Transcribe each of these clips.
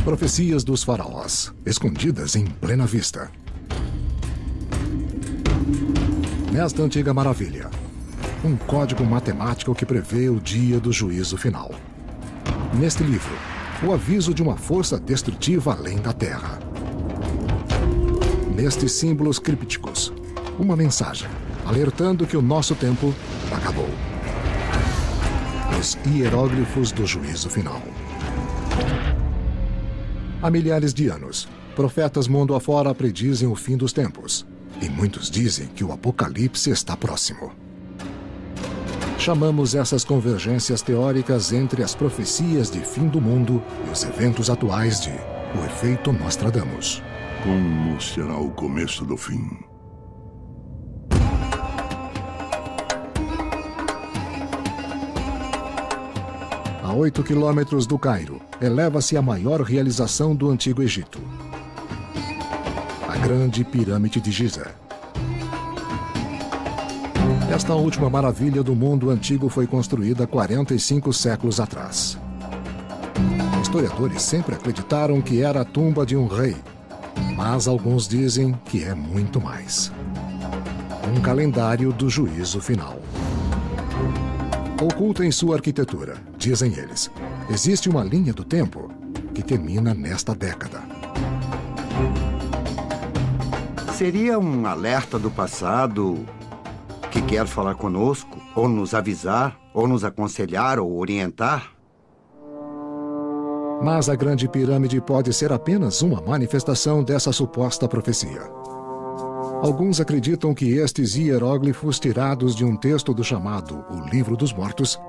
Profecias dos faraós, escondidas em plena vista. Nesta antiga maravilha, um código matemático que prevê o dia do juízo final. Neste livro, o aviso de uma força destrutiva além da Terra. Nestes símbolos crípticos, uma mensagem alertando que o nosso tempo acabou. Os hieróglifos do juízo final. Há milhares de anos, profetas mundo afora predizem o fim dos tempos. E muitos dizem que o apocalipse está próximo. Chamamos essas convergências teóricas entre as profecias de fim do mundo e os eventos atuais de o efeito Nostradamus. Como será o começo do fim? A 8 quilômetros do Cairo, eleva-se a maior realização do Antigo Egito. A Grande Pirâmide de Giza. Esta última maravilha do mundo antigo foi construída 45 séculos atrás. Historiadores sempre acreditaram que era a tumba de um rei, mas alguns dizem que é muito mais. Um calendário do juízo final. Oculta em sua arquitetura, dizem eles, existe uma linha do tempo que termina nesta década. Seria um alerta do passado que quer falar conosco, ou nos avisar, ou nos aconselhar, ou orientar? Mas a Grande Pirâmide pode ser apenas uma manifestação dessa suposta profecia. Alguns acreditam que estes hieróglifos tirados de um texto do chamado O Livro dos Mortos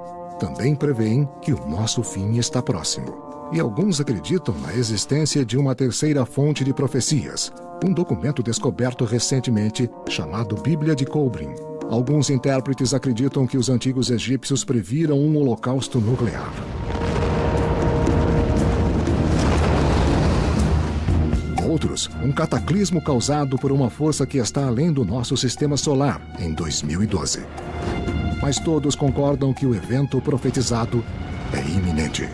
também prevêem que o nosso fim está próximo. E alguns acreditam na existência de uma terceira fonte de profecias, um documento descoberto recentemente chamado Bíblia de Kolbrin. Alguns intérpretes acreditam que os antigos egípcios previram um holocausto nuclear. Outros, um cataclismo causado por uma força que está além do nosso sistema solar, em 2012. Mas todos concordam que o evento profetizado é iminente.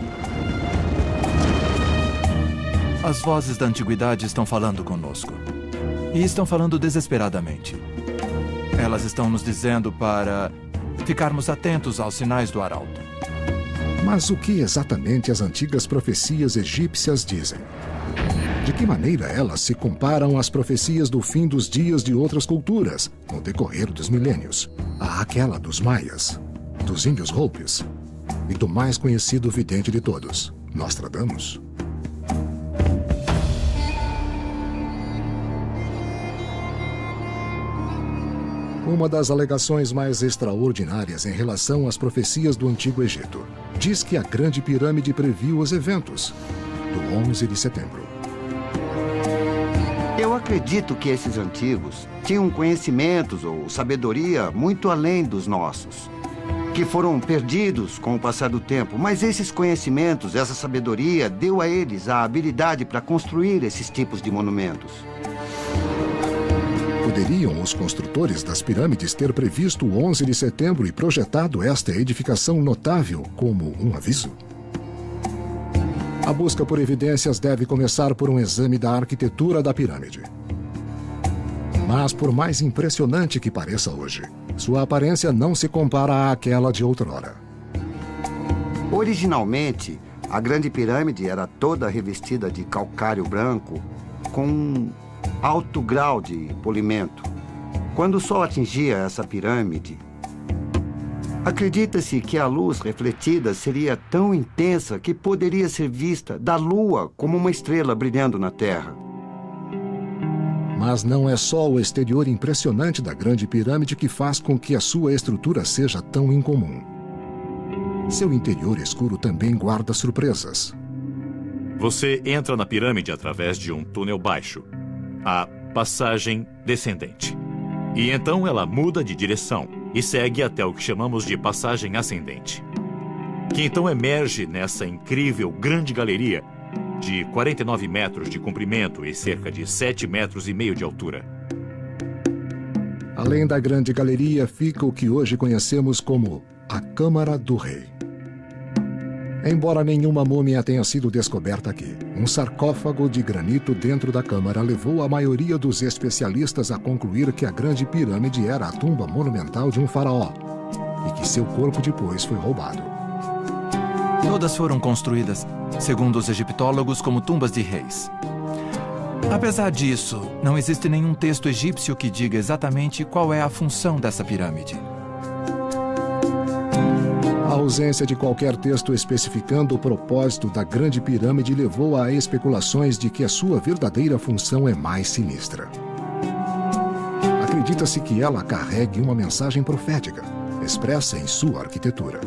As vozes da antiguidade estão falando conosco. E estão falando desesperadamente. Elas estão nos dizendo para ficarmos atentos aos sinais do arauto. Mas o que exatamente as antigas profecias egípcias dizem? De que maneira elas se comparam às profecias do fim dos dias de outras culturas, no decorrer dos milênios? Àquela dos maias, dos índios Hopis e do mais conhecido vidente de todos, Nostradamus. Uma das alegações mais extraordinárias em relação às profecias do Antigo Egito diz que a Grande Pirâmide previu os eventos do 11 de setembro. Eu acredito que esses antigos tinham conhecimentos ou sabedoria muito além dos nossos, que foram perdidos com o passar do tempo, mas esses conhecimentos, essa sabedoria, deu a eles a habilidade para construir esses tipos de monumentos. Poderiam os construtores das pirâmides ter previsto o 11 de setembro e projetado esta edificação notável como um aviso? A busca por evidências deve começar por um exame da arquitetura da pirâmide. Mas, por mais impressionante que pareça hoje, sua aparência não se compara àquela de outrora. Originalmente, a Grande Pirâmide era toda revestida de calcário branco com um alto grau de polimento. Quando o sol atingia essa pirâmide, acredita-se que a luz refletida seria tão intensa que poderia ser vista da Lua como uma estrela brilhando na Terra. Mas não é só o exterior impressionante da Grande Pirâmide que faz com que a sua estrutura seja tão incomum. Seu interior escuro também guarda surpresas. Você entra na pirâmide através de um túnel baixo, a passagem descendente. E então ela muda de direção e segue até o que chamamos de passagem ascendente, que então emerge nessa incrível grande galeria de 49 metros de comprimento e cerca de 7,5 metros de altura. Além da grande galeria fica o que hoje conhecemos como a Câmara do Rei. Embora nenhuma múmia tenha sido descoberta aqui, um sarcófago de granito dentro da câmara levou a maioria dos especialistas a concluir que a Grande Pirâmide era a tumba monumental de um faraó e que seu corpo depois foi roubado. Todas foram construídas, segundo os egiptólogos, como tumbas de reis. Apesar disso, não existe nenhum texto egípcio que diga exatamente qual é a função dessa pirâmide. A ausência de qualquer texto especificando o propósito da Grande Pirâmide levou a especulações de que a sua verdadeira função é mais sinistra. Acredita-se que ela carregue uma mensagem profética, expressa em sua arquitetura.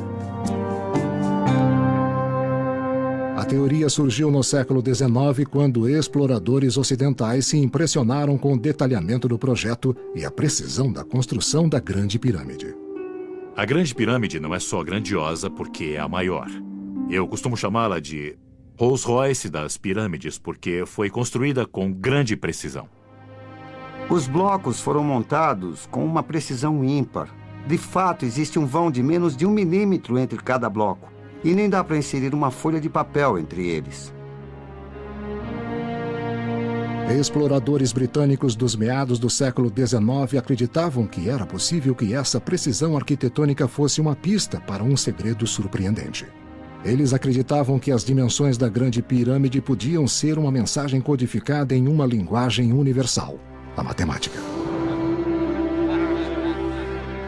A teoria surgiu no século XIX, quando exploradores ocidentais se impressionaram com o detalhamento do projeto e a precisão da construção da Grande Pirâmide. A Grande Pirâmide não é só grandiosa porque é a maior. Eu costumo chamá-la de Rolls-Royce das pirâmides porque foi construída com grande precisão. Os blocos foram montados com uma precisão ímpar. De fato, existe um vão de menos de 1 milímetro entre cada bloco. E nem dá para inserir uma folha de papel entre eles. Exploradores britânicos dos meados do século XIX acreditavam que era possível que essa precisão arquitetônica fosse uma pista para um segredo surpreendente. Eles acreditavam que as dimensões da Grande Pirâmide podiam ser uma mensagem codificada em uma linguagem universal, a matemática.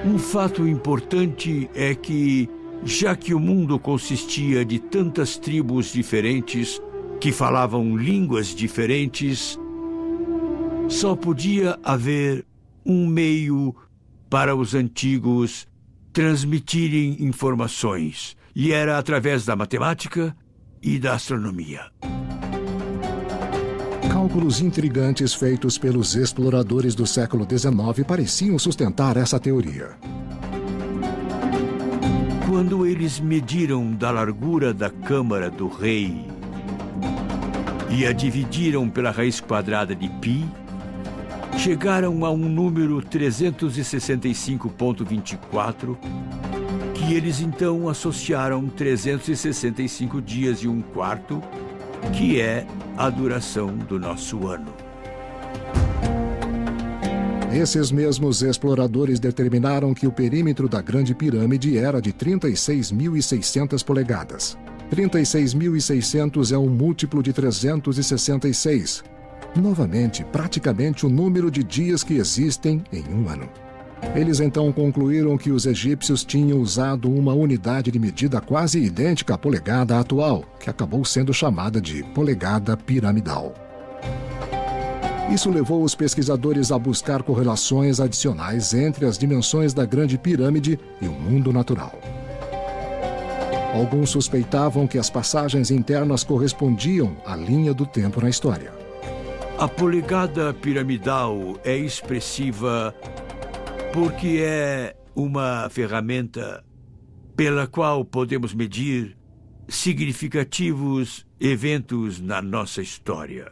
Um fato importante é que, já que o mundo consistia de tantas tribos diferentes que falavam línguas diferentes, só podia haver um meio para os antigos transmitirem informações, e era através da matemática e da astronomia. Cálculos intrigantes feitos pelos exploradores do século XIX pareciam sustentar essa teoria. Quando eles mediram da largura da câmara do rei e a dividiram pela raiz quadrada de π, chegaram a um número 365,24, que eles então associaram 365 dias e 1/4, que é a duração do nosso ano. Esses mesmos exploradores determinaram que o perímetro da Grande Pirâmide era de 36.600 polegadas. 36.600 é um múltiplo de 366. Novamente, praticamente o número de dias que existem em um ano. Eles então concluíram que os egípcios tinham usado uma unidade de medida quase idêntica à polegada atual, que acabou sendo chamada de polegada piramidal. Isso levou os pesquisadores a buscar correlações adicionais entre as dimensões da Grande Pirâmide e o mundo natural. Alguns suspeitavam que as passagens internas correspondiam à linha do tempo na história. A polegada piramidal é expressiva porque é uma ferramenta pela qual podemos medir significativos eventos na nossa história,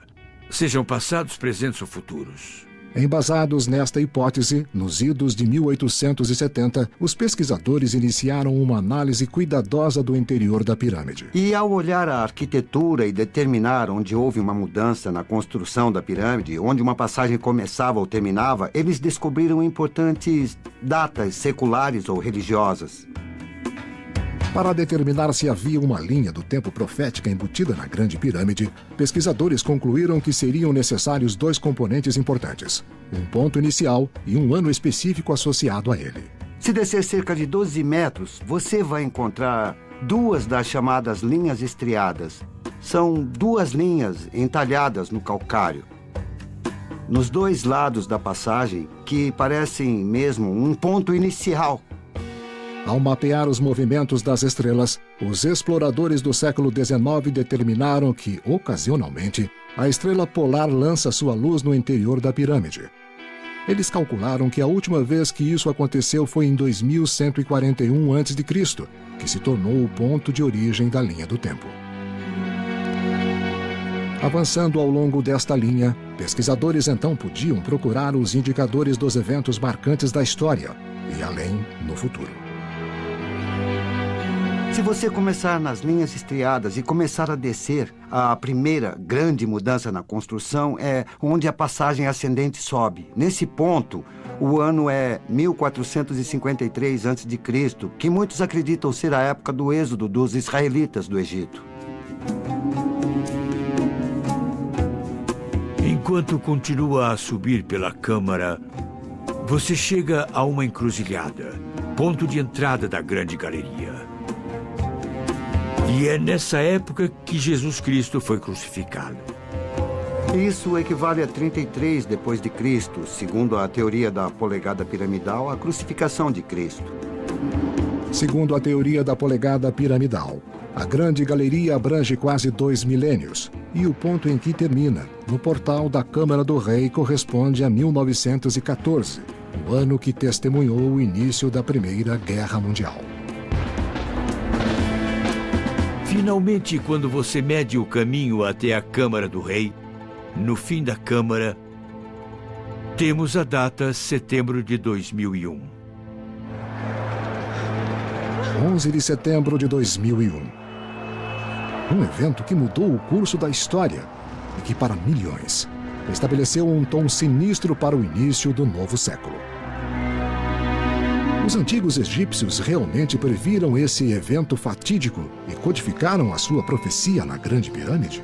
sejam passados, presentes ou futuros. Embasados nesta hipótese, nos idos de 1870, os pesquisadores iniciaram uma análise cuidadosa do interior da pirâmide. E ao olhar a arquitetura e determinar onde houve uma mudança na construção da pirâmide, onde uma passagem começava ou terminava, eles descobriram importantes datas seculares ou religiosas. Para determinar se havia uma linha do tempo profética embutida na Grande Pirâmide, pesquisadores concluíram que seriam necessários 2 componentes importantes: um ponto inicial e um ano específico associado a ele. Se descer cerca de 12 metros, você vai encontrar 2 das chamadas linhas estriadas. São 2 linhas entalhadas no calcário, nos 2 lados da passagem, que parecem mesmo um ponto inicial. Ao mapear os movimentos das estrelas, os exploradores do século XIX determinaram que, ocasionalmente, a estrela polar lança sua luz no interior da pirâmide. Eles calcularam que a última vez que isso aconteceu foi em 2141 a.C., que se tornou o ponto de origem da linha do tempo. Avançando ao longo desta linha, pesquisadores então podiam procurar os indicadores dos eventos marcantes da história e além no futuro. Se você começar nas linhas estriadas e começar a descer, a primeira grande mudança na construção é onde a passagem ascendente sobe. Nesse ponto, o ano é 1453 a.C., que muitos acreditam ser a época do êxodo dos israelitas do Egito. Enquanto continua a subir pela câmara, você chega a uma encruzilhada, ponto de entrada da grande galeria. E é nessa época que Jesus Cristo foi crucificado. Isso equivale a 33 depois de Cristo, segundo a teoria da polegada piramidal, a crucificação de Cristo. Segundo a teoria da polegada piramidal, a grande galeria abrange quase 2 milênios, e o ponto em que termina, no portal da Câmara do Rei, corresponde a 1914, o ano que testemunhou o início da Primeira Guerra Mundial. Finalmente, quando você mede o caminho até a Câmara do Rei, no fim da Câmara, temos a data setembro de 2001. 11 de setembro de 2001. Um evento que mudou o curso da história e que, para milhões, estabeleceu um tom sinistro para o início do novo século. Os antigos egípcios realmente previram esse evento fatídico e codificaram a sua profecia na Grande Pirâmide?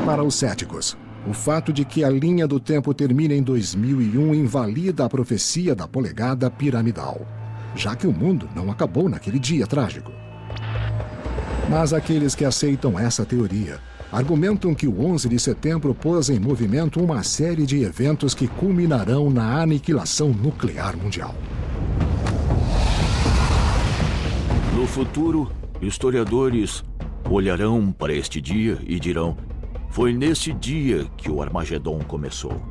Para os céticos, o fato de que a linha do tempo termine em 2001 invalida a profecia da polegada piramidal, já que o mundo não acabou naquele dia trágico. Mas aqueles que aceitam essa teoria argumentam que o 11 de setembro pôs em movimento uma série de eventos que culminarão na aniquilação nuclear mundial. No futuro, historiadores olharão para este dia e dirão: foi nesse dia que o Armagedon começou.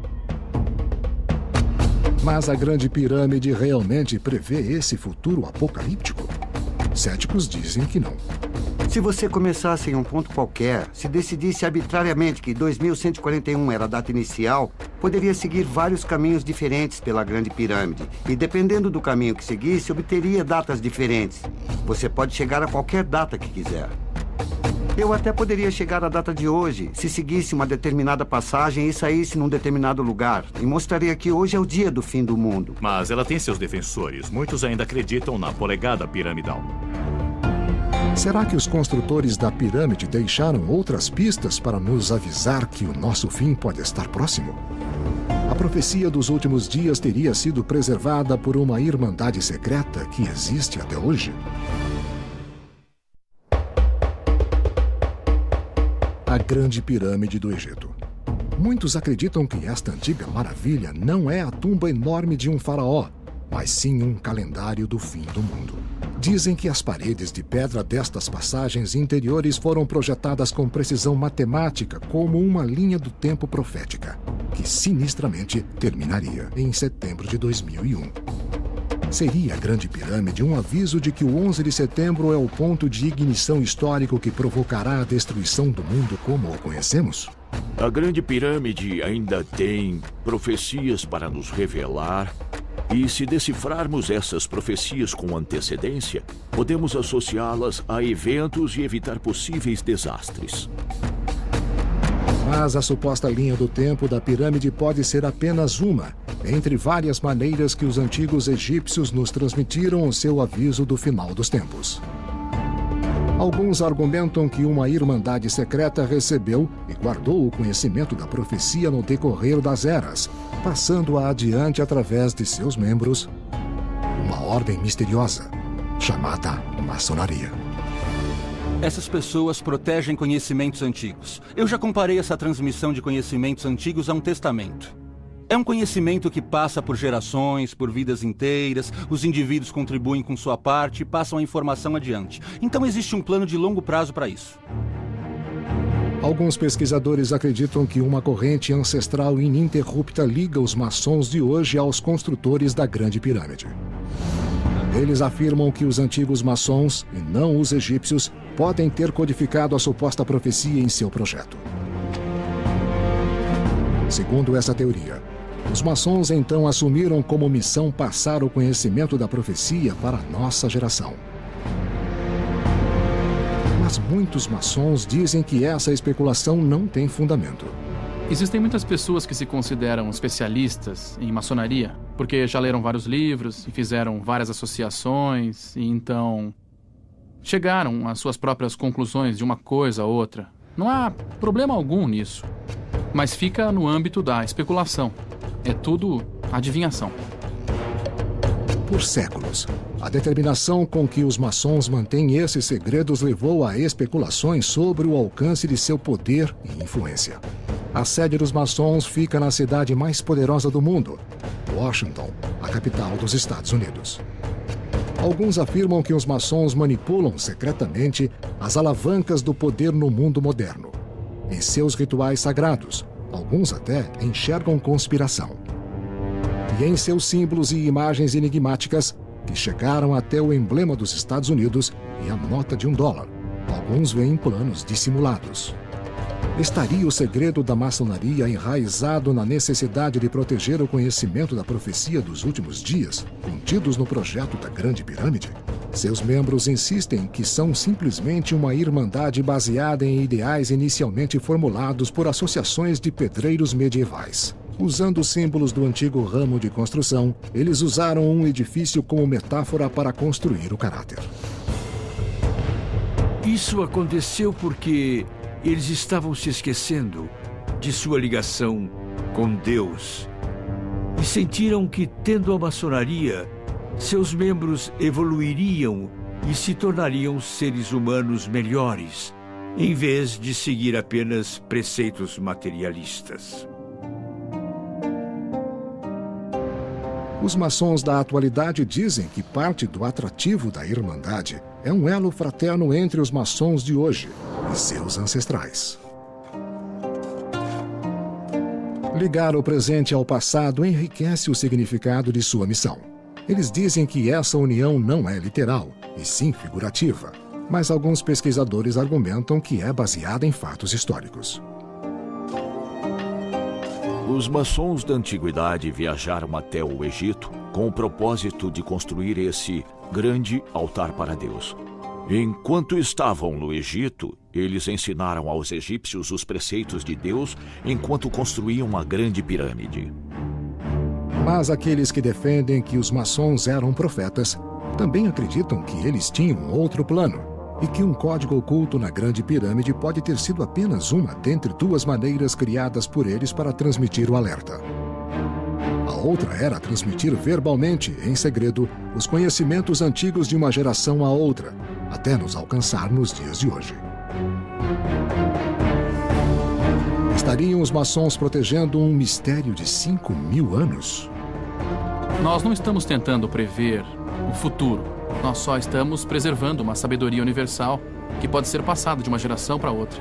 Mas a Grande Pirâmide realmente prevê esse futuro apocalíptico? Céticos dizem que não. Se você começasse em um ponto qualquer, se decidisse arbitrariamente que 2141 era a data inicial, poderia seguir vários caminhos diferentes pela Grande Pirâmide. E dependendo do caminho que seguisse, obteria datas diferentes. Você pode chegar a qualquer data que quiser. Eu até poderia chegar à data de hoje, se seguisse uma determinada passagem e saísse num determinado lugar, e mostraria que hoje é o dia do fim do mundo. Mas ela tem seus defensores. Muitos ainda acreditam na polegada piramidal. Será que os construtores da pirâmide deixaram outras pistas para nos avisar que o nosso fim pode estar próximo? A profecia dos últimos dias teria sido preservada por uma irmandade secreta que existe até hoje? A Grande Pirâmide do Egito. Muitos acreditam que esta antiga maravilha não é a tumba enorme de um faraó, mas sim um calendário do fim do mundo. Dizem que as paredes de pedra destas passagens interiores foram projetadas com precisão matemática como uma linha do tempo profética, que sinistramente terminaria em setembro de 2001. Seria a Grande Pirâmide um aviso de que o 11 de setembro é o ponto de ignição histórico que provocará a destruição do mundo como o conhecemos? A Grande Pirâmide ainda tem profecias para nos revelar. E se decifrarmos essas profecias com antecedência, podemos associá-las a eventos e evitar possíveis desastres. Mas a suposta linha do tempo da pirâmide pode ser apenas uma, entre várias maneiras que os antigos egípcios nos transmitiram o seu aviso do final dos tempos. Alguns argumentam que uma irmandade secreta recebeu e guardou o conhecimento da profecia no decorrer das eras, passando-a adiante através de seus membros, uma ordem misteriosa, chamada maçonaria. Essas pessoas protegem conhecimentos antigos. Eu já comparei essa transmissão de conhecimentos antigos a um testamento. É um conhecimento que passa por gerações, por vidas inteiras, os indivíduos contribuem com sua parte e passam a informação adiante. Então existe um plano de longo prazo para isso. Alguns pesquisadores acreditam que uma corrente ancestral ininterrupta liga os maçons de hoje aos construtores da Grande Pirâmide. Eles afirmam que os antigos maçons, e não os egípcios, podem ter codificado a suposta profecia em seu projeto. Segundo essa teoria, os maçons então assumiram como missão passar o conhecimento da profecia para a nossa geração. Mas muitos maçons dizem que essa especulação não tem fundamento. Existem muitas pessoas que se consideram especialistas em maçonaria, porque já leram vários livros e fizeram várias associações, e então chegaram às suas próprias conclusões de uma coisa ou outra. Não há problema algum nisso, mas fica no âmbito da especulação. É tudo adivinhação. Por séculos, a determinação com que os maçons mantêm esses segredos levou a especulações sobre o alcance de seu poder e influência. A sede dos maçons fica na cidade mais poderosa do mundo, Washington, a capital dos Estados Unidos. Alguns afirmam que os maçons manipulam secretamente as alavancas do poder no mundo moderno. Em seus rituais sagrados, alguns até enxergam conspiração. E em seus símbolos e imagens enigmáticas, que chegaram até o emblema dos Estados Unidos e a nota de $1, alguns veem planos dissimulados. Estaria o segredo da maçonaria enraizado na necessidade de proteger o conhecimento da profecia dos últimos dias, contidos no projeto da Grande Pirâmide? Seus membros insistem que são simplesmente uma irmandade baseada em ideais inicialmente formulados por associações de pedreiros medievais. Usando símbolos do antigo ramo de construção, eles usaram um edifício como metáfora para construir o caráter. Isso aconteceu porque eles estavam se esquecendo de sua ligação com Deus e sentiram que, tendo a maçonaria, seus membros evoluiriam e se tornariam seres humanos melhores, em vez de seguir apenas preceitos materialistas. Os maçons da atualidade dizem que parte do atrativo da Irmandade é um elo fraterno entre os maçons de hoje e seus ancestrais. Ligar o presente ao passado enriquece o significado de sua missão. Eles dizem que essa união não é literal, e sim figurativa, mas alguns pesquisadores argumentam que é baseada em fatos históricos. Os maçons da antiguidade viajaram até o Egito com o propósito de construir esse grande altar para Deus. Enquanto estavam no Egito, eles ensinaram aos egípcios os preceitos de Deus enquanto construíam a Grande Pirâmide. Mas aqueles que defendem que os maçons eram profetas também acreditam que eles tinham outro plano e que um código oculto na Grande Pirâmide pode ter sido apenas uma dentre duas maneiras criadas por eles para transmitir o alerta. A outra era transmitir verbalmente, em segredo, os conhecimentos antigos de uma geração a outra, até nos alcançar nos dias de hoje. Estariam os maçons protegendo um mistério de 5.000 anos? Nós não estamos tentando prever o futuro. Nós só estamos preservando uma sabedoria universal que pode ser passada de uma geração para outra.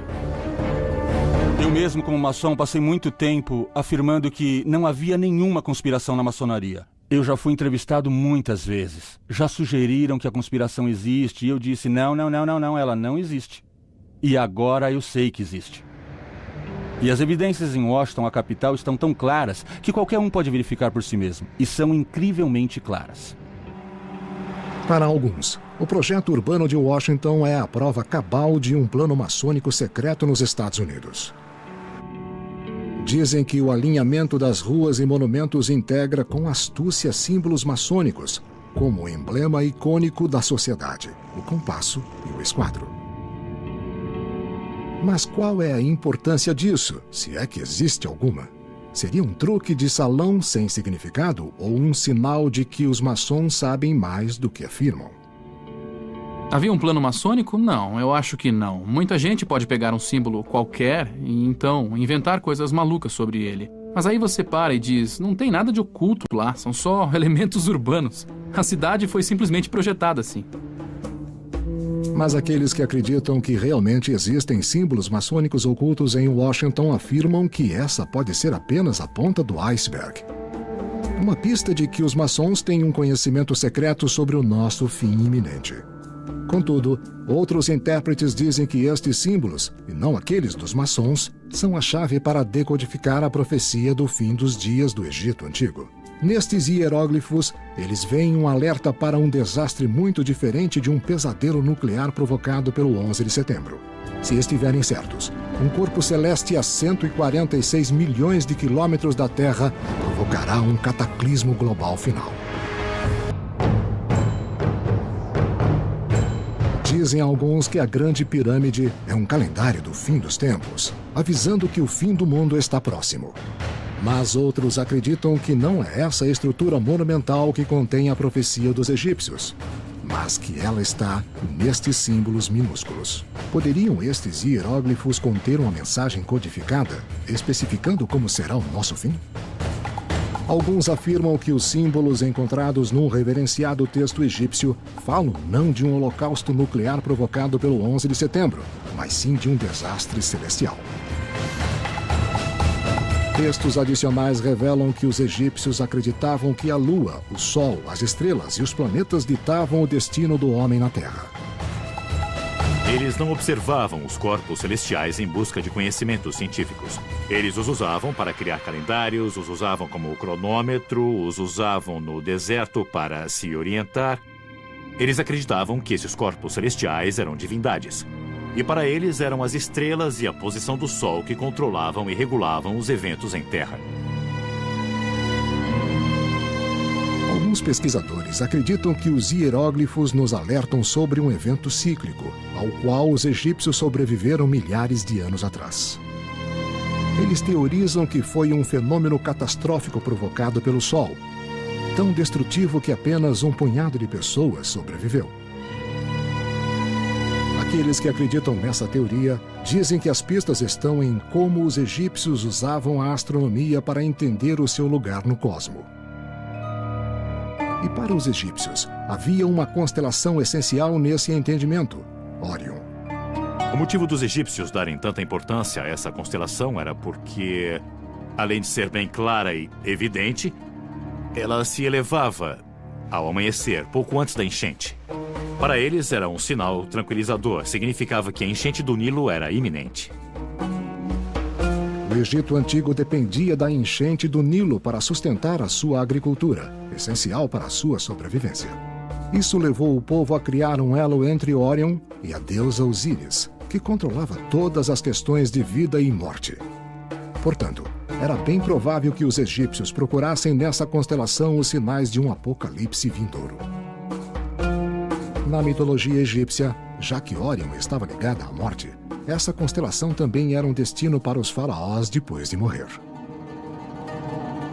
Eu mesmo, como maçom, passei muito tempo afirmando que não havia nenhuma conspiração na maçonaria. Eu já fui entrevistado muitas vezes. Já sugeriram que a conspiração existe e eu disse, não, ela não existe. E agora eu sei que existe. E as evidências em Washington, a capital, estão tão claras que qualquer um pode verificar por si mesmo. E são incrivelmente claras. Para alguns, o projeto urbano de Washington é a prova cabal de um plano maçônico secreto nos Estados Unidos. Dizem que o alinhamento das ruas e monumentos integra com astúcia símbolos maçônicos, como o emblema icônico da sociedade, o compasso e o esquadro. Mas qual é a importância disso, se é que existe alguma? Seria um truque de salão sem significado ou um sinal de que os maçons sabem mais do que afirmam? Havia um plano maçônico? Não, eu acho que não. Muita gente pode pegar um símbolo qualquer e então inventar coisas malucas sobre ele. Mas aí você para e diz, não tem nada de oculto lá, são só elementos urbanos. A cidade foi simplesmente projetada assim. Mas aqueles que acreditam que realmente existem símbolos maçônicos ocultos em Washington afirmam que essa pode ser apenas a ponta do iceberg. Uma pista de que os maçons têm um conhecimento secreto sobre o nosso fim iminente. Contudo, outros intérpretes dizem que estes símbolos, e não aqueles dos maçons, são a chave para decodificar a profecia do fim dos dias do Egito Antigo. Nestes hieróglifos, eles veem um alerta para um desastre muito diferente de um pesadelo nuclear provocado pelo 11 de setembro. Se estiverem certos, um corpo celeste a 146 milhões de quilômetros da Terra provocará um cataclismo global final. Dizem alguns que a Grande Pirâmide é um calendário do fim dos tempos, avisando que o fim do mundo está próximo. Mas outros acreditam que não é essa estrutura monumental que contém a profecia dos egípcios, mas que ela está nestes símbolos minúsculos. Poderiam estes hieróglifos conter uma mensagem codificada, especificando como será o nosso fim? Alguns afirmam que os símbolos encontrados num reverenciado texto egípcio falam não de um holocausto nuclear provocado pelo 11 de setembro, mas sim de um desastre celestial. Textos adicionais revelam que os egípcios acreditavam que a Lua, o Sol, as estrelas e os planetas ditavam o destino do homem na Terra. Eles não observavam os corpos celestiais em busca de conhecimentos científicos. Eles os usavam para criar calendários, os usavam como cronômetro, os usavam no deserto para se orientar. Eles acreditavam que esses corpos celestiais eram divindades. E para eles eram as estrelas e a posição do Sol que controlavam e regulavam os eventos em Terra. Alguns pesquisadores acreditam que os hieróglifos nos alertam sobre um evento cíclico, ao qual os egípcios sobreviveram milhares de anos atrás. Eles teorizam que foi um fenômeno catastrófico provocado pelo Sol, tão destrutivo que apenas um punhado de pessoas sobreviveu. Aqueles que acreditam nessa teoria dizem que as pistas estão em como os egípcios usavam a astronomia para entender o seu lugar no cosmos. E para os egípcios, havia uma constelação essencial nesse entendimento, Órion. O motivo dos egípcios darem tanta importância a essa constelação era porque, além de ser bem clara e evidente, ela se elevava ao amanhecer, pouco antes da enchente. Para eles, era um sinal tranquilizador. Significava que a enchente do Nilo era iminente. O Egito Antigo dependia da enchente do Nilo para sustentar a sua agricultura, essencial para a sua sobrevivência. Isso levou o povo a criar um elo entre Órion e a deusa Osíris, que controlava todas as questões de vida e morte. Portanto, era bem provável que os egípcios procurassem nessa constelação os sinais de um apocalipse vindouro. Na mitologia egípcia, já que Órion estava ligada à morte, essa constelação também era um destino para os faraós depois de morrer.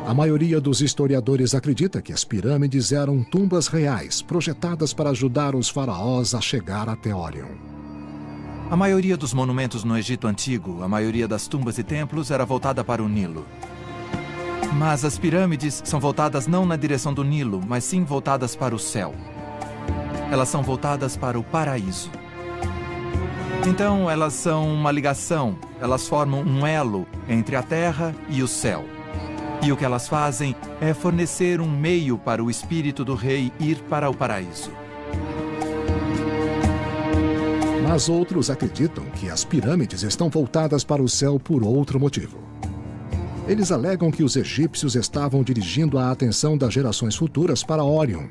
A maioria dos historiadores acredita que as pirâmides eram tumbas reais, projetadas para ajudar os faraós a chegar até Órion. A maioria dos monumentos no Egito Antigo, a maioria das tumbas e templos era voltada para o Nilo. Mas as pirâmides são voltadas não na direção do Nilo, mas sim voltadas para o céu. Elas são voltadas para o paraíso. Então, elas são uma ligação, elas formam um elo entre a terra e o céu. E o que elas fazem é fornecer um meio para o espírito do rei ir para o paraíso. Mas outros acreditam que as pirâmides estão voltadas para o céu por outro motivo. Eles alegam que os egípcios estavam dirigindo a atenção das gerações futuras para Órion,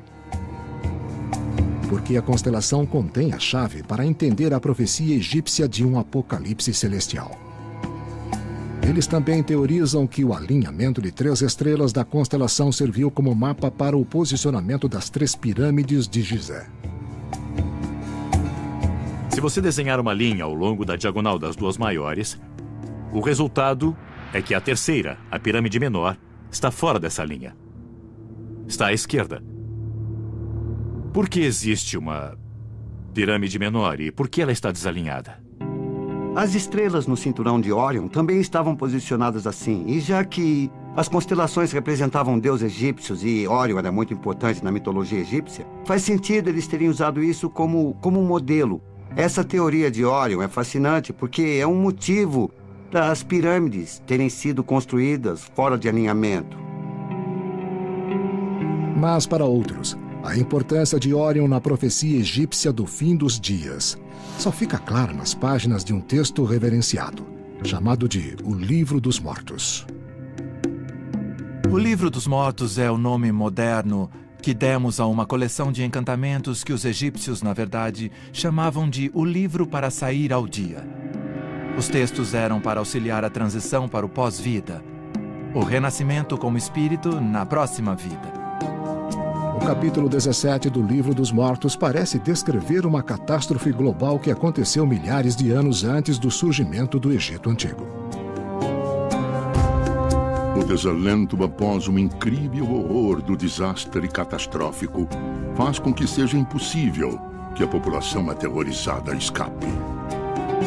porque a constelação contém a chave para entender a profecia egípcia de um apocalipse celestial. Eles também teorizam que o alinhamento de 3 estrelas da constelação serviu como mapa para o posicionamento das 3 pirâmides de Gizé. Se você desenhar uma linha ao longo da diagonal das 2 maiores, o resultado é que a terceira, a pirâmide menor, está fora dessa linha. Está à esquerda. Por que existe uma pirâmide menor e por que ela está desalinhada? As estrelas no cinturão de Órion também estavam posicionadas assim, e já que as constelações representavam deuses egípcios e Órion era muito importante na mitologia egípcia, faz sentido eles terem usado isso como um modelo. Essa teoria de Órion é fascinante porque é um motivo das pirâmides terem sido construídas fora de alinhamento. Mas para outros, a importância de Órion na profecia egípcia do fim dos dias só fica clara nas páginas de um texto reverenciado, chamado de O Livro dos Mortos. O Livro dos Mortos é o nome moderno que demos a uma coleção de encantamentos que os egípcios, na verdade, chamavam de o livro para sair ao dia. Os textos eram para auxiliar a transição para o pós-vida, o renascimento como espírito na próxima vida. O capítulo 17 do Livro dos Mortos parece descrever uma catástrofe global que aconteceu milhares de anos antes do surgimento do Egito Antigo. O desalento após um incrível horror do desastre catastrófico faz com que seja impossível que a população aterrorizada escape.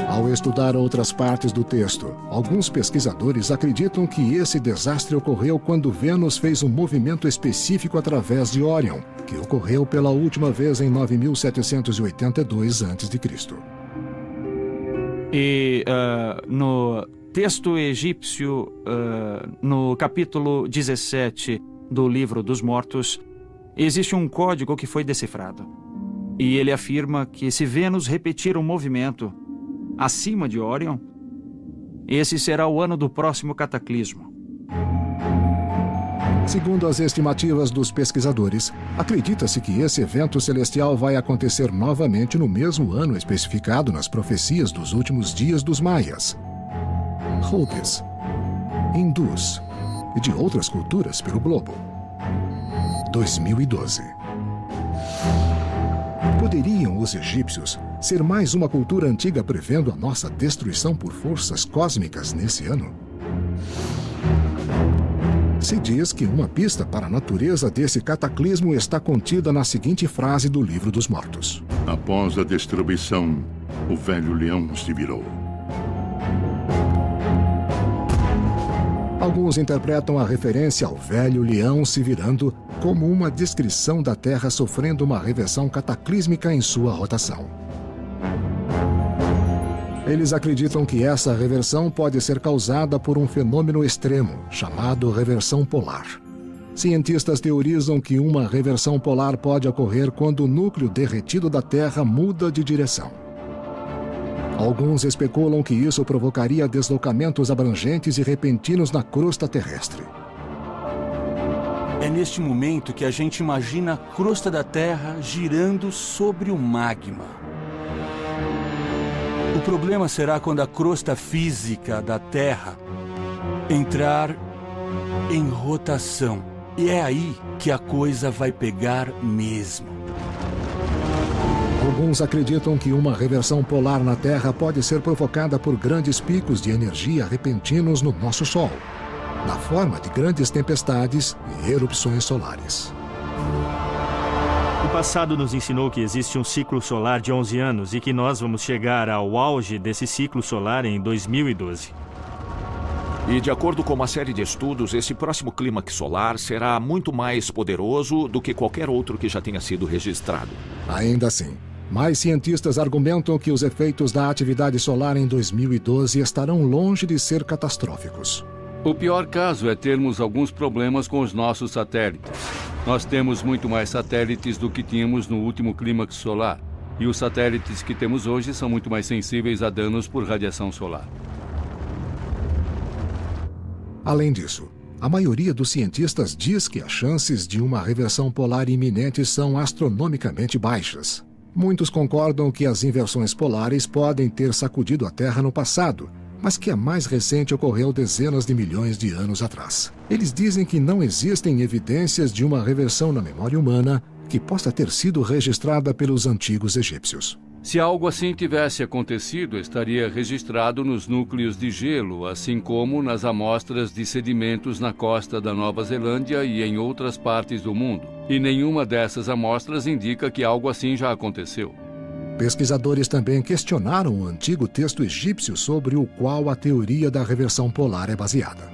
Ao estudar outras partes do texto, alguns pesquisadores acreditam que esse desastre ocorreu quando Vênus fez um movimento específico através de Órion, que ocorreu pela última vez em 9782 a.C. E no texto egípcio, no capítulo 17 do Livro dos Mortos, existe um código que foi decifrado. E ele afirma que se Vênus repetir um movimento acima de Órion, esse será o ano do próximo cataclismo. Segundo as estimativas dos pesquisadores, acredita-se que esse evento celestial vai acontecer novamente no mesmo ano especificado nas profecias dos últimos dias dos maias, hopis, hindus e de outras culturas pelo globo. 2012. Poderiam os egípcios ser mais uma cultura antiga prevendo a nossa destruição por forças cósmicas nesse ano? Se diz que uma pista para a natureza desse cataclismo está contida na seguinte frase do Livro dos Mortos: Após a destruição, o velho leão se virou. Alguns interpretam a referência ao velho leão se virando como uma descrição da Terra sofrendo uma reversão cataclísmica em sua rotação. Eles acreditam que essa reversão pode ser causada por um fenômeno extremo, chamado reversão polar. Cientistas teorizam que uma reversão polar pode ocorrer quando o núcleo derretido da Terra muda de direção. Alguns especulam que isso provocaria deslocamentos abrangentes e repentinos na crosta terrestre. É neste momento que a gente imagina a crosta da Terra girando sobre o magma. O problema será quando a crosta física da Terra entrar em rotação. E é aí que a coisa vai pegar mesmo. Alguns acreditam que uma reversão polar na Terra pode ser provocada por grandes picos de energia repentinos no nosso Sol, na forma de grandes tempestades e erupções solares. O passado nos ensinou que existe um ciclo solar de 11 anos e que nós vamos chegar ao auge desse ciclo solar em 2012. E de acordo com uma série de estudos, esse próximo clímax solar será muito mais poderoso do que qualquer outro que já tenha sido registrado. Ainda assim, mais cientistas argumentam que os efeitos da atividade solar em 2012 estarão longe de ser catastróficos. O pior caso é termos alguns problemas com os nossos satélites. Nós temos muito mais satélites do que tínhamos no último clímax solar. E os satélites que temos hoje são muito mais sensíveis a danos por radiação solar. Além disso, a maioria dos cientistas diz que as chances de uma reversão polar iminente são astronomicamente baixas. Muitos concordam que as inversões polares podem ter sacudido a Terra no passado, mas que a mais recente ocorreu dezenas de milhões de anos atrás. Eles dizem que não existem evidências de uma reversão na memória humana que possa ter sido registrada pelos antigos egípcios. Se algo assim tivesse acontecido, estaria registrado nos núcleos de gelo, assim como nas amostras de sedimentos na costa da Nova Zelândia e em outras partes do mundo. E nenhuma dessas amostras indica que algo assim já aconteceu. Pesquisadores também questionaram o antigo texto egípcio sobre o qual a teoria da reversão polar é baseada.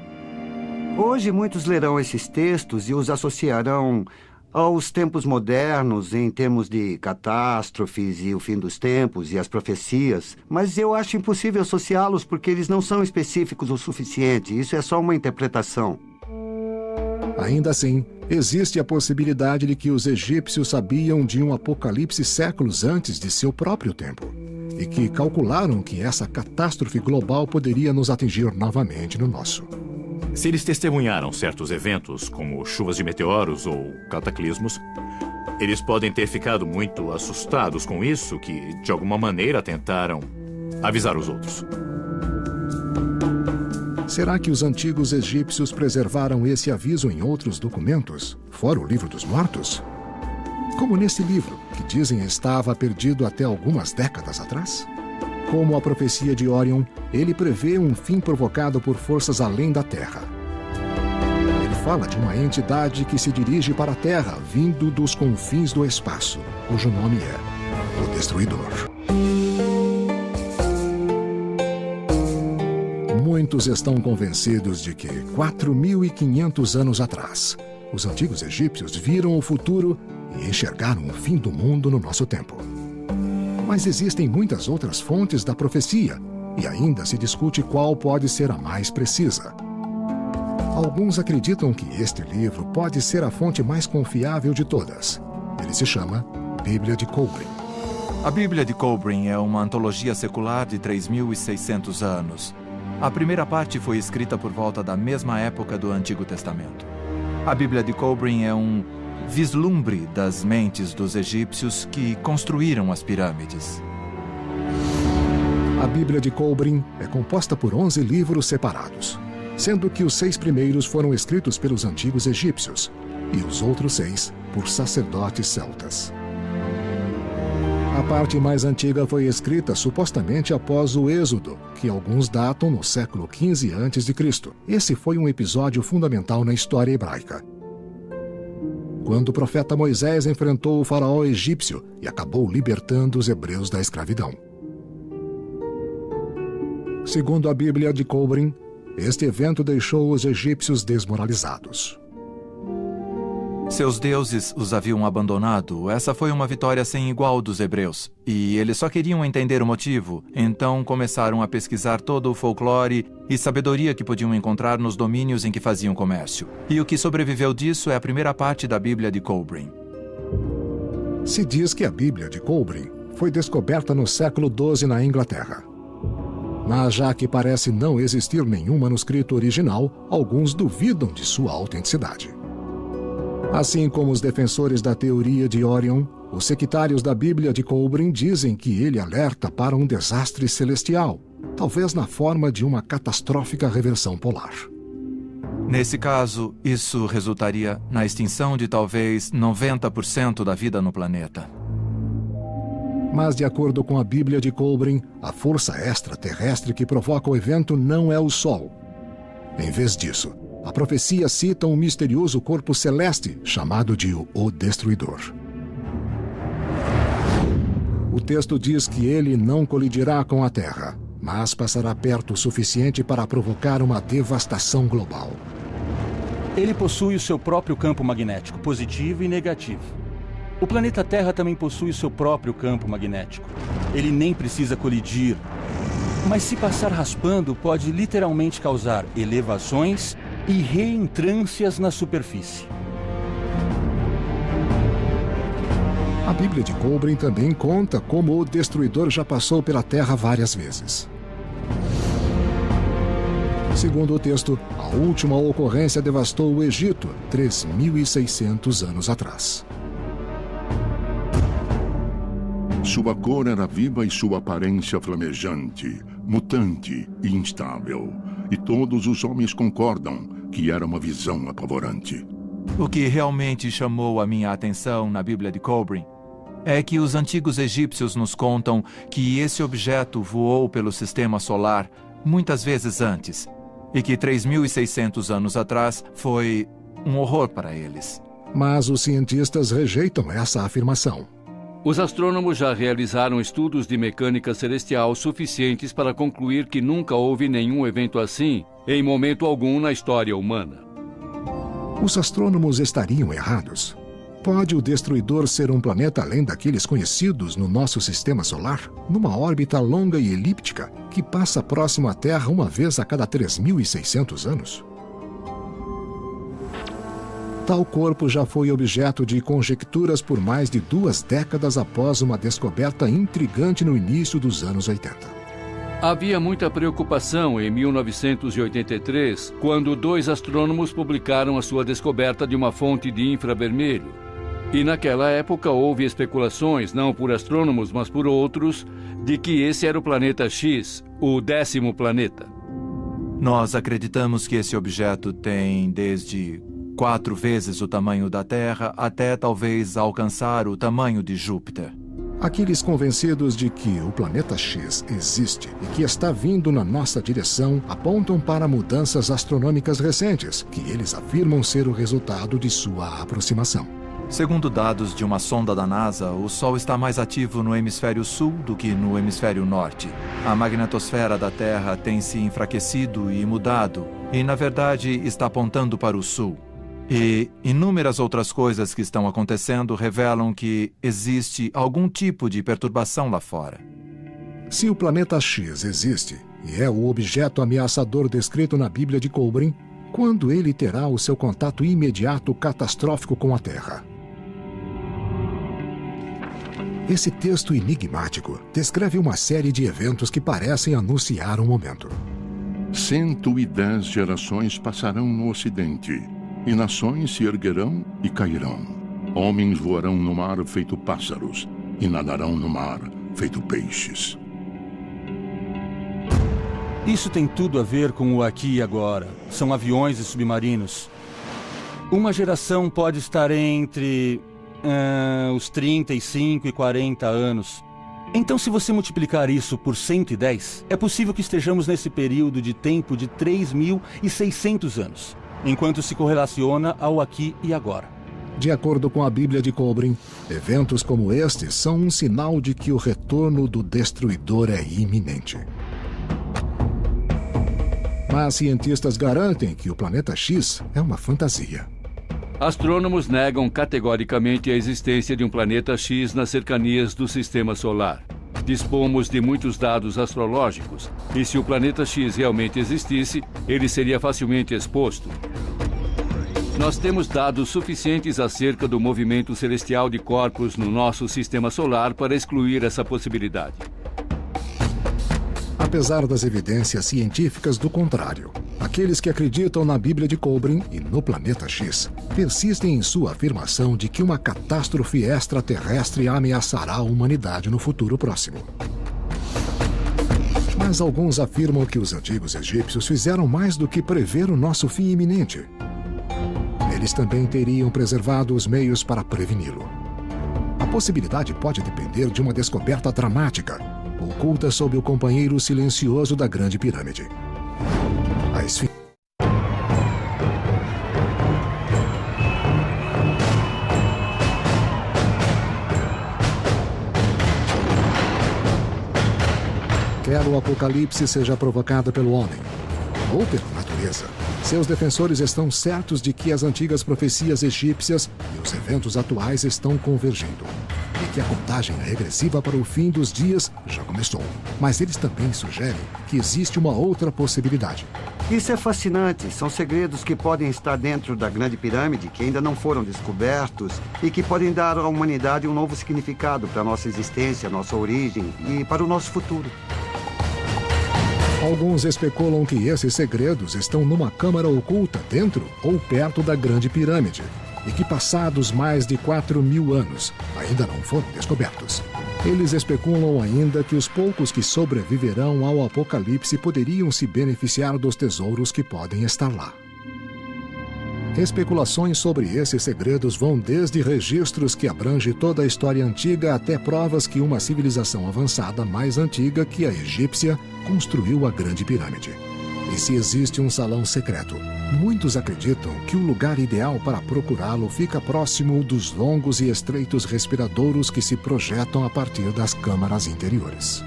Hoje, muitos lerão esses textos e os associarão aos tempos modernos em termos de catástrofes e o fim dos tempos e as profecias, mas eu acho impossível associá-los porque eles não são específicos o suficiente. Isso é só uma interpretação. Ainda assim, existe a possibilidade de que os egípcios sabiam de um apocalipse séculos antes de seu próprio tempo e que calcularam que essa catástrofe global poderia nos atingir novamente no nosso. Se eles testemunharam certos eventos, como chuvas de meteoros ou cataclismos, eles podem ter ficado muito assustados com isso, que de alguma maneira tentaram avisar os outros. Será que os antigos egípcios preservaram esse aviso em outros documentos, fora o Livro dos Mortos? Como nesse livro, que dizem estava perdido até algumas décadas atrás? Como a profecia de Orion, ele prevê um fim provocado por forças além da Terra. Ele fala de uma entidade que se dirige para a Terra, vindo dos confins do espaço, cujo nome é o Destruidor. Muitos estão convencidos de que, 4.500 anos atrás, os antigos egípcios viram o futuro e enxergaram o fim do mundo no nosso tempo. Mas existem muitas outras fontes da profecia e ainda se discute qual pode ser a mais precisa. Alguns acreditam que este livro pode ser a fonte mais confiável de todas. Ele se chama Bíblia de Kobrin. A Bíblia de Kobrin é uma antologia secular de 3.600 anos. A primeira parte foi escrita por volta da mesma época do Antigo Testamento. A Bíblia de Kobrin é um vislumbre das mentes dos egípcios que construíram as pirâmides. A Bíblia de Kobrin é composta por 11 livros separados, sendo que os 6 primeiros foram escritos pelos antigos egípcios e os outros 6 por sacerdotes celtas. A parte mais antiga foi escrita supostamente após o Êxodo, que alguns datam no século XV a.C. Esse foi um episódio fundamental na história hebraica, quando o profeta Moisés enfrentou o faraó egípcio e acabou libertando os hebreus da escravidão. Segundo a Bíblia de Kobrin, este evento deixou os egípcios desmoralizados. Seus deuses os haviam abandonado. Essa foi uma vitória sem igual dos hebreus. E eles só queriam entender o motivo. Então começaram a pesquisar todo o folclore e sabedoria que podiam encontrar nos domínios em que faziam comércio. E o que sobreviveu disso é a primeira parte da Bíblia de Kobrin. Se diz que a Bíblia de Kobrin foi descoberta no século XII na Inglaterra. Mas já que parece não existir nenhum manuscrito original, alguns duvidam de sua autenticidade. Assim como os defensores da teoria de Orion, os sectários da Bíblia de Kobrin dizem que ele alerta para um desastre celestial, talvez na forma de uma catastrófica reversão polar. Nesse caso, isso resultaria na extinção de talvez 90% da vida no planeta. Mas, de acordo com a Bíblia de Kobrin, a força extraterrestre que provoca o evento não é o Sol. Em vez disso, a profecia cita um misterioso corpo celeste chamado de o Destruidor. O texto diz que ele não colidirá com a Terra, mas passará perto o suficiente para provocar uma devastação global. Ele possui o seu próprio campo magnético, positivo e negativo. O planeta Terra também possui o seu próprio campo magnético. Ele nem precisa colidir, mas se passar raspando, pode literalmente causar elevações e reentrâncias na superfície. A Bíblia de Kobrin também conta como o Destruidor já passou pela Terra várias vezes. Segundo o texto, a última ocorrência devastou o Egito 3.600 anos atrás. Sua cor era viva e sua aparência flamejante, mutante e instável. E todos os homens concordam que era uma visão apavorante. O que realmente chamou a minha atenção na Bíblia de Kobrin é que os antigos egípcios nos contam que esse objeto voou pelo sistema solar muitas vezes antes e que 3.600 anos atrás foi um horror para eles. Mas os cientistas rejeitam essa afirmação. Os astrônomos já realizaram estudos de mecânica celestial suficientes para concluir que nunca houve nenhum evento assim, em momento algum na história humana. Os astrônomos estariam errados. Pode o Destruidor ser um planeta além daqueles conhecidos no nosso sistema solar, numa órbita longa e elíptica que passa próximo à Terra uma vez a cada 3.600 anos? Tal corpo já foi objeto de conjecturas por mais de 2 décadas após uma descoberta intrigante no início dos anos 80. Havia muita preocupação em 1983, quando 2 astrônomos publicaram a sua descoberta de uma fonte de infravermelho. E naquela época houve especulações, não por astrônomos, mas por outros, de que esse era o planeta X, o 10º planeta. Nós acreditamos que esse objeto tem desde 4 vezes o tamanho da Terra até talvez alcançar o tamanho de Júpiter. Aqueles convencidos de que o planeta X existe e que está vindo na nossa direção apontam para mudanças astronômicas recentes, que eles afirmam ser o resultado de sua aproximação. Segundo dados de uma sonda da NASA, o Sol está mais ativo no hemisfério sul do que no hemisfério norte. A magnetosfera da Terra tem se enfraquecido e mudado, e na verdade está apontando para o sul. E inúmeras outras coisas que estão acontecendo revelam que existe algum tipo de perturbação lá fora. Se o planeta X existe e é o objeto ameaçador descrito na Bíblia de Kolbrin, quando ele terá o seu contato imediato catastrófico com a Terra? Esse texto enigmático descreve uma série de eventos que parecem anunciar um momento. 110 gerações passarão no Ocidente, e nações se erguerão e cairão. Homens voarão no mar feito pássaros, e nadarão no mar feito peixes. Isso tem tudo a ver com o aqui e agora. São aviões e submarinos. Uma geração pode estar entre os 35 e 40 anos. Então, se você multiplicar isso por 110, é possível que estejamos nesse período de tempo de 3.600 anos, enquanto se correlaciona ao aqui e agora. De acordo com a Bíblia de Kolbrin, eventos como estes são um sinal de que o retorno do destruidor é iminente. Mas cientistas garantem que o planeta X é uma fantasia. Astrônomos negam categoricamente a existência de um planeta X nas cercanias do Sistema Solar. Dispomos de muitos dados astrológicos, e se o planeta X realmente existisse, ele seria facilmente exposto. Nós temos dados suficientes acerca do movimento celestial de corpos no nosso Sistema Solar para excluir essa possibilidade. Apesar das evidências científicas do contrário, aqueles que acreditam na Bíblia de Kolbrin e no planeta X persistem em sua afirmação de que uma catástrofe extraterrestre ameaçará a humanidade no futuro próximo. Mas alguns afirmam que os antigos egípcios fizeram mais do que prever o nosso fim iminente. Eles também teriam preservado os meios para preveni-lo. A possibilidade pode depender de uma descoberta dramática, oculta sob o companheiro silencioso da Grande Pirâmide. A esfinge. Quer o apocalipse seja provocado pelo homem ou pela natureza, seus defensores estão certos de que as antigas profecias egípcias e os eventos atuais estão convergindo, e que a contagem regressiva para o fim dos dias já começou. Mas eles também sugerem que existe uma outra possibilidade. Isso é fascinante. São segredos que podem estar dentro da Grande Pirâmide, que ainda não foram descobertos e que podem dar à humanidade um novo significado para a nossa existência, nossa origem e para o nosso futuro. Alguns especulam que esses segredos estão numa câmara oculta dentro ou perto da Grande Pirâmide e que, passados mais de 4.000 anos, ainda não foram descobertos. Eles especulam ainda que os poucos que sobreviverão ao apocalipse poderiam se beneficiar dos tesouros que podem estar lá. Especulações sobre esses segredos vão desde registros que abrangem toda a história antiga até provas que uma civilização avançada mais antiga que a egípcia construiu a Grande Pirâmide. E se existe um salão secreto, muitos acreditam que o lugar ideal para procurá-lo fica próximo dos longos e estreitos respiradouros que se projetam a partir das câmaras interiores.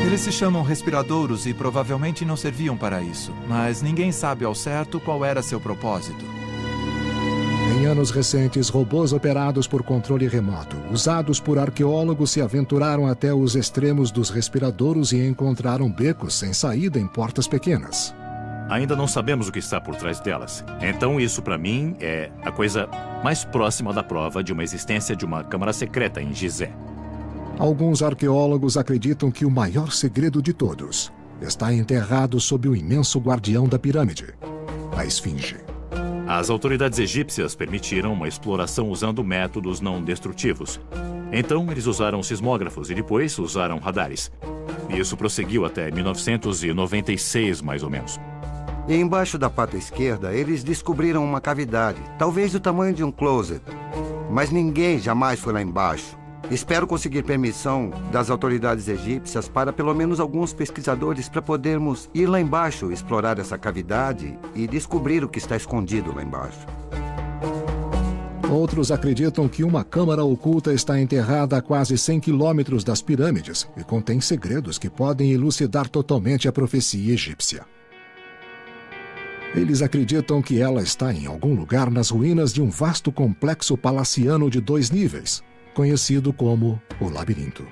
Eles se chamam respiradouros e provavelmente não serviam para isso, mas ninguém sabe ao certo qual era seu propósito. Em anos recentes, robôs operados por controle remoto, usados por arqueólogos, se aventuraram até os extremos dos respiradouros e encontraram becos sem saída em portas pequenas. Ainda não sabemos o que está por trás delas. Então isso, para mim, é a coisa mais próxima da prova de uma existência de uma câmara secreta em Gizé. Alguns arqueólogos acreditam que o maior segredo de todos está enterrado sob o imenso guardião da pirâmide, a Esfinge. As autoridades egípcias permitiram uma exploração usando métodos não destrutivos. Então, eles usaram sismógrafos e depois usaram radares. Isso prosseguiu até 1996, mais ou menos. E embaixo da pata esquerda, eles descobriram uma cavidade, talvez do tamanho de um closet. Mas ninguém jamais foi lá embaixo. Espero conseguir permissão das autoridades egípcias para pelo menos alguns pesquisadores para podermos ir lá embaixo, explorar essa cavidade e descobrir o que está escondido lá embaixo. Outros acreditam que uma câmara oculta está enterrada a quase 100 quilômetros das pirâmides e contém segredos que podem elucidar totalmente a profecia egípcia. Eles acreditam que ela está em algum lugar nas ruínas de um vasto complexo palaciano de 2 níveis, conhecido como o Labirinto.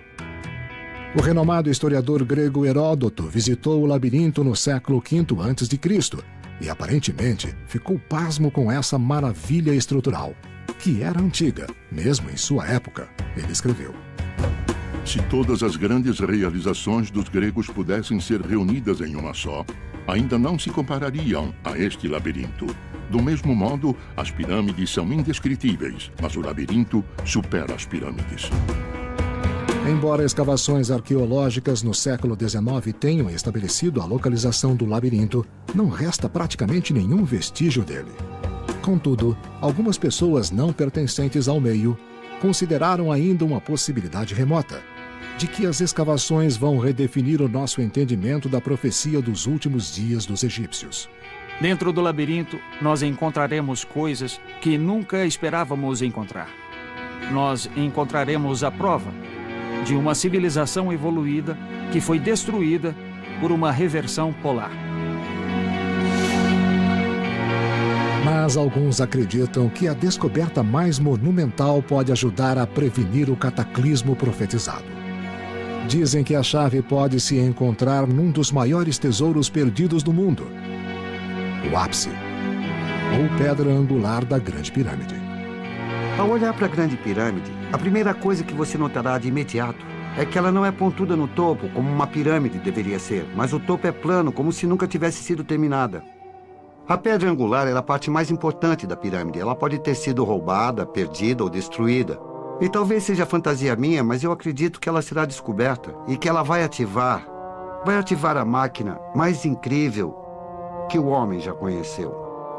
O renomado historiador grego Heródoto visitou o labirinto no século V a.C. e aparentemente ficou pasmo com essa maravilha estrutural, que era antiga, mesmo em sua época, ele escreveu. Se todas as grandes realizações dos gregos pudessem ser reunidas em uma só, ainda não se comparariam a este labirinto. Do mesmo modo, as pirâmides são indescritíveis, mas o labirinto supera as pirâmides. Embora escavações arqueológicas no século XIX tenham estabelecido a localização do labirinto, não resta praticamente nenhum vestígio dele. Contudo, algumas pessoas não pertencentes ao meio consideraram ainda uma possibilidade remota de que as escavações vão redefinir o nosso entendimento da profecia dos últimos dias dos egípcios. Dentro do labirinto, nós encontraremos coisas que nunca esperávamos encontrar. Nós encontraremos a prova de uma civilização evoluída que foi destruída por uma reversão polar. Mas alguns acreditam que a descoberta mais monumental pode ajudar a prevenir o cataclismo profetizado. Dizem que a chave pode se encontrar num dos maiores tesouros perdidos do mundo, o ápice, ou pedra angular da Grande Pirâmide. Ao olhar para a Grande Pirâmide, a primeira coisa que você notará de imediato é que ela não é pontuda no topo, como uma pirâmide deveria ser, mas o topo é plano, como se nunca tivesse sido terminada. A pedra angular é a parte mais importante da pirâmide. Ela pode ter sido roubada, perdida ou destruída. E talvez seja fantasia minha, mas eu acredito que ela será descoberta e que ela vai ativar a máquina mais incrível que o homem já conheceu.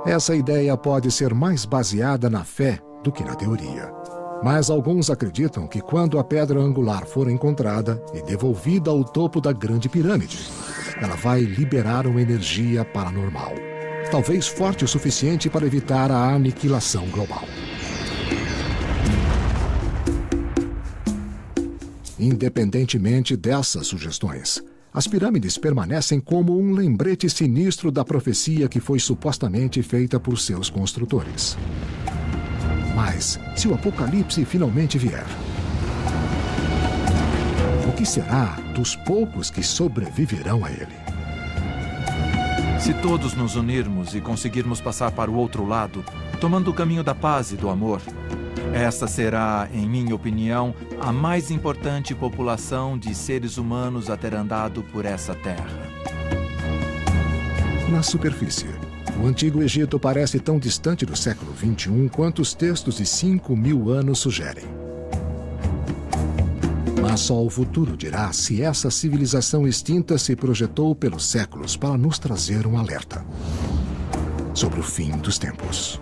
Essa ideia pode ser mais baseada na fé do que na teoria. Mas alguns acreditam que quando a pedra angular for encontrada e devolvida ao topo da Grande Pirâmide, ela vai liberar uma energia paranormal, talvez forte o suficiente para evitar a aniquilação global. Independentemente dessas sugestões, as pirâmides permanecem como um lembrete sinistro da profecia que foi supostamente feita por seus construtores. Mas, se o apocalipse finalmente vier, o que será dos poucos que sobreviverão a ele? Se todos nos unirmos e conseguirmos passar para o outro lado, tomando o caminho da paz e do amor, essa será, em minha opinião, a mais importante população de seres humanos a ter andado por essa terra. Na superfície, o Antigo Egito parece tão distante do século XXI quanto os textos de 5.000 anos sugerem. Mas só o futuro dirá se essa civilização extinta se projetou pelos séculos para nos trazer um alerta sobre o fim dos tempos.